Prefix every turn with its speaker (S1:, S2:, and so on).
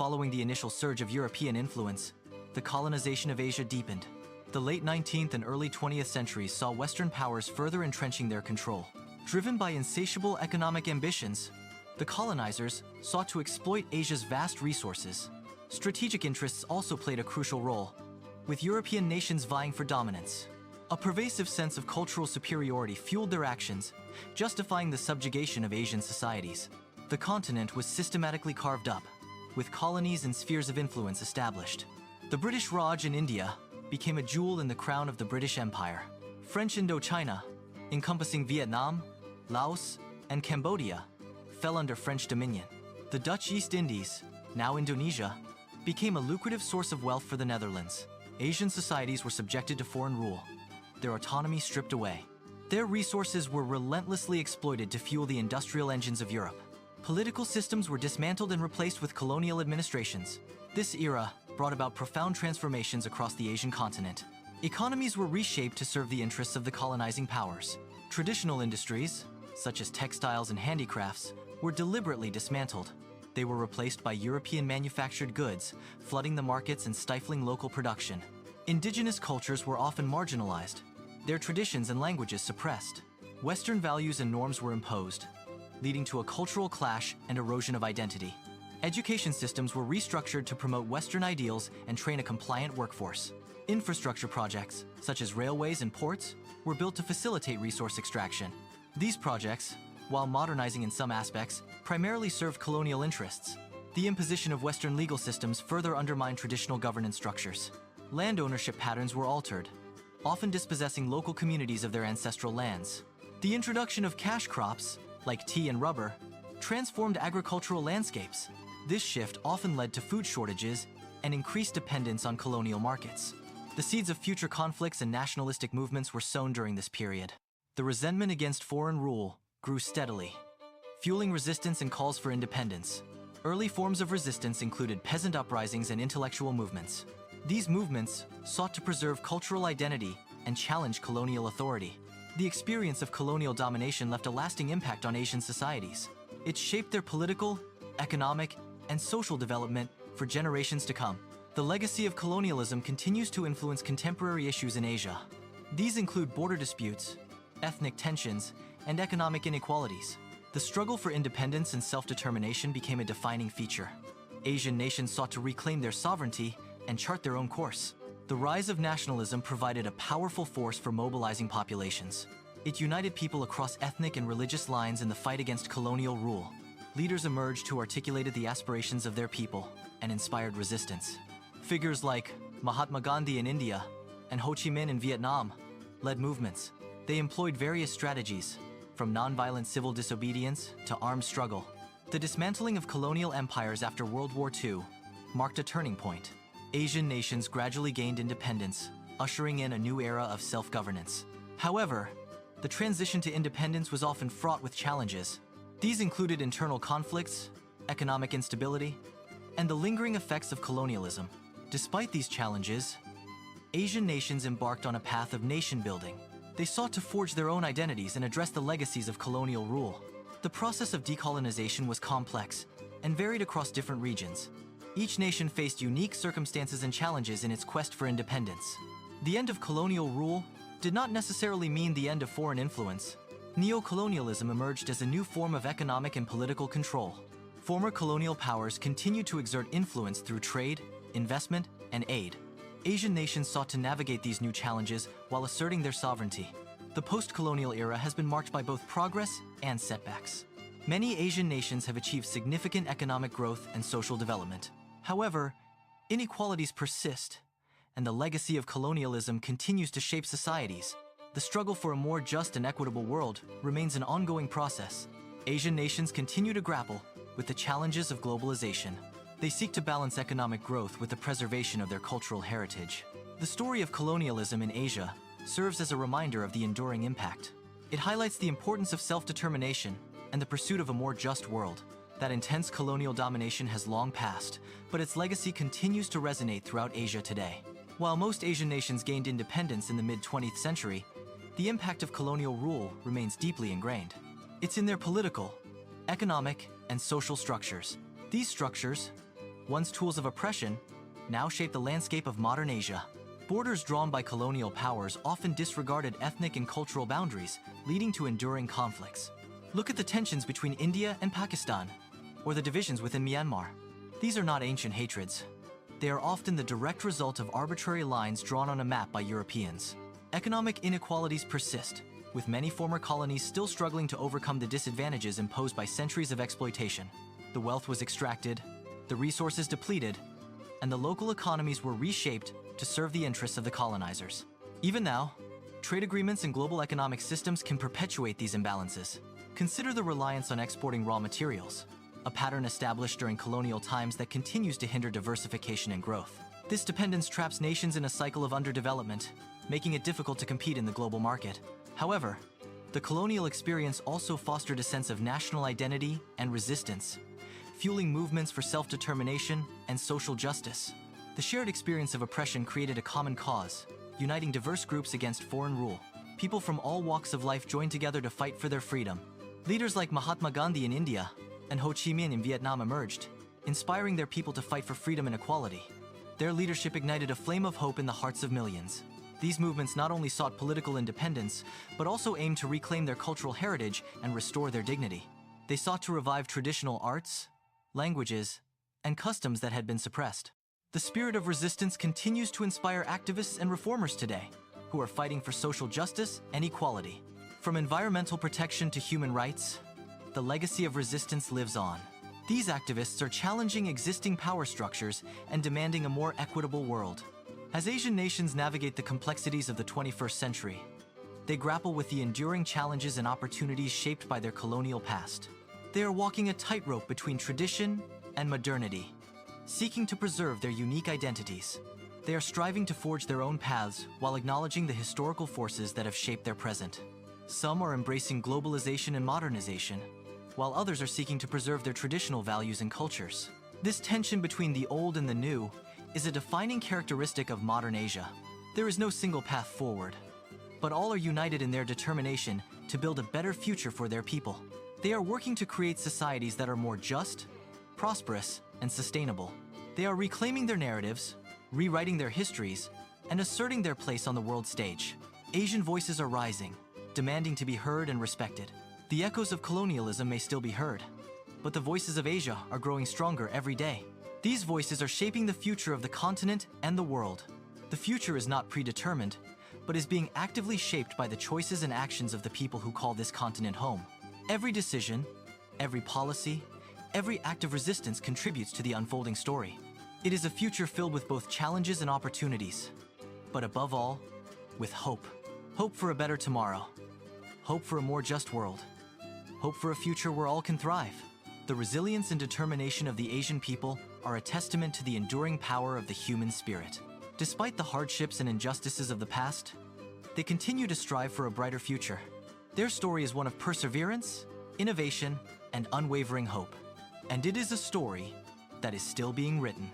S1: Following the initial surge of European influence, the colonization of Asia deepened. The late 19th and early 20th centuries saw Western powers further entrenching their control. Driven by insatiable economic ambitions, the colonizers sought to exploit Asia's vast resources. Strategic interests also played a crucial role, with European nations vying for dominance. A pervasive sense of cultural superiority fueled their actions, justifying the subjugation of Asian societies. The continent was systematically carved up, with colonies and spheres of influence established. The British Raj in India became a jewel in the crown of the British Empire. French Indochina, encompassing Vietnam, Laos, and Cambodia, fell under French dominion. The Dutch East Indies, now Indonesia, became a lucrative source of wealth for the Netherlands. Asian societies were subjected to foreign rule, their autonomy stripped away. Their resources were relentlessly exploited to fuel the industrial engines of Europe. Political systems were dismantled and replaced with colonial administrations. This era brought about profound transformations across the Asian continent. Economies were reshaped to serve the interests of the colonizing powers. Traditional industries, such as textiles and handicrafts, were deliberately dismantled. They were replaced by European manufactured goods, flooding the markets and stifling local production. Indigenous cultures were often marginalized, their traditions and languages suppressed. Western values and norms were imposed, leading to a cultural clash and erosion of identity. Education systems were restructured to promote Western ideals and train a compliant workforce. Infrastructure projects, such as railways and ports, were built to facilitate resource extraction. These projects, while modernizing in some aspects, primarily served colonial interests. The imposition of Western legal systems further undermined traditional governance structures. Land ownership patterns were altered, often dispossessing local communities of their ancestral lands. The introduction of cash crops, like tea and rubber, transformed agricultural landscapes. This shift often led to food shortages and increased dependence on colonial markets. The seeds of future conflicts and nationalistic movements were sown during this period. The resentment against foreign rule grew steadily, fueling resistance and calls for independence. Early forms of resistance included peasant uprisings and intellectual movements. These movements sought to preserve cultural identity and challenge colonial authority. The experience of colonial domination left a lasting impact on Asian societies. It shaped their political, economic, and social development for generations to come. The legacy of colonialism continues to influence contemporary issues in Asia. These include border disputes, ethnic tensions, and economic inequalities. The struggle for independence and self-determination became a defining feature. Asian nations sought to reclaim their sovereignty and chart their own course. The rise of nationalism provided a powerful force for mobilizing populations. It united people across ethnic and religious lines in the fight against colonial rule. Leaders emerged who articulated the aspirations of their people and inspired resistance. Figures like Mahatma Gandhi in India and Ho Chi Minh in Vietnam led movements. They employed various strategies, from nonviolent civil disobedience to armed struggle. The dismantling of colonial empires after World War II marked a turning point. Asian nations gradually gained independence, ushering in a new era of self-governance. However, the transition to independence was often fraught with challenges. These included internal conflicts, economic instability, and the lingering effects of colonialism. Despite these challenges, Asian nations embarked on a path of nation-building. They sought to forge their own identities and address the legacies of colonial rule. The process of decolonization was complex and varied across different regions. Each nation faced unique circumstances and challenges in its quest for independence. The end of colonial rule did not necessarily mean the end of foreign influence. Neo-colonialism emerged as a new form of economic and political control. Former colonial powers continued to exert influence through trade, investment, and aid. Asian nations sought to navigate these new challenges while asserting their sovereignty. The post-colonial era has been marked by both progress and setbacks. Many Asian nations have achieved significant economic growth and social development. However, inequalities persist, and the legacy of colonialism continues to shape societies. The struggle for a more just and equitable world remains an ongoing process. Asian nations continue to grapple with the challenges of globalization. They seek to balance economic growth with the preservation of their cultural heritage. The story of colonialism in Asia serves as a reminder of the enduring impact. It highlights the importance of self-determination and the pursuit of a more just world. That intense colonial domination has long passed, but its legacy continues to resonate throughout Asia today. While most Asian nations gained independence in the mid-20th century, the impact of colonial rule remains deeply ingrained. It's in their political, economic, and social structures. These structures, once tools of oppression, now shape the landscape of modern Asia. Borders drawn by colonial powers often disregarded ethnic and cultural boundaries, leading to enduring conflicts. Look at the tensions between India and Pakistan, or the divisions within Myanmar. These are not ancient hatreds. They are often the direct result of arbitrary lines drawn on a map by Europeans. Economic inequalities persist, with many former colonies still struggling to overcome the disadvantages imposed by centuries of exploitation. The wealth was extracted, the resources depleted, and the local economies were reshaped to serve the interests of the colonizers. Even now, trade agreements and global economic systems can perpetuate these imbalances. Consider the reliance on exporting raw materials, a pattern established during colonial times that continues to hinder diversification and growth. This dependence traps nations in a cycle of underdevelopment, making it difficult to compete in the global market. However, the colonial experience also fostered a sense of national identity and resistance, fueling movements for self-determination and social justice. The shared experience of oppression created a common cause, uniting diverse groups against foreign rule. People from all walks of life joined together to fight for their freedom. Leaders like Mahatma Gandhi in India and Ho Chi Minh in Vietnam emerged, inspiring their people to fight for freedom and equality. Their leadership ignited a flame of hope in the hearts of millions. These movements not only sought political independence, but also aimed to reclaim their cultural heritage and restore their dignity. They sought to revive traditional arts, languages, and customs that had been suppressed. The spirit of resistance continues to inspire activists and reformers today, who are fighting for social justice and equality. From environmental protection to human rights, the legacy of resistance lives on. These activists are challenging existing power structures and demanding a more equitable world. As Asian nations navigate the complexities of the 21st century, they grapple with the enduring challenges and opportunities shaped by their colonial past. They are walking a tightrope between tradition and modernity, seeking to preserve their unique identities. They are striving to forge their own paths while acknowledging the historical forces that have shaped their present. Some are embracing globalization and modernization, while others are seeking to preserve their traditional values and cultures. This tension between the old and the new is a defining characteristic of modern Asia. There is no single path forward, but all are united in their determination to build a better future for their people. They are working to create societies that are more just, prosperous, and sustainable. They are reclaiming their narratives, rewriting their histories, and asserting their place on the world stage. Asian voices are rising, demanding to be heard and respected. The echoes of colonialism may still be heard, but the voices of Asia are growing stronger every day. These voices are shaping the future of the continent and the world. The future is not predetermined, but is being actively shaped by the choices and actions of the people who call this continent home. Every decision, every policy, every act of resistance contributes to the unfolding story. It is a future filled with both challenges and opportunities, but above all, with hope. Hope for a better tomorrow. Hope for a more just world. Hope for a future where all can thrive. The resilience and determination of the Asian people are a testament to the enduring power of the human spirit. Despite the hardships and injustices of the past, they continue to strive for a brighter future. Their story is one of perseverance, innovation, and unwavering hope. And it is a story that is still being written.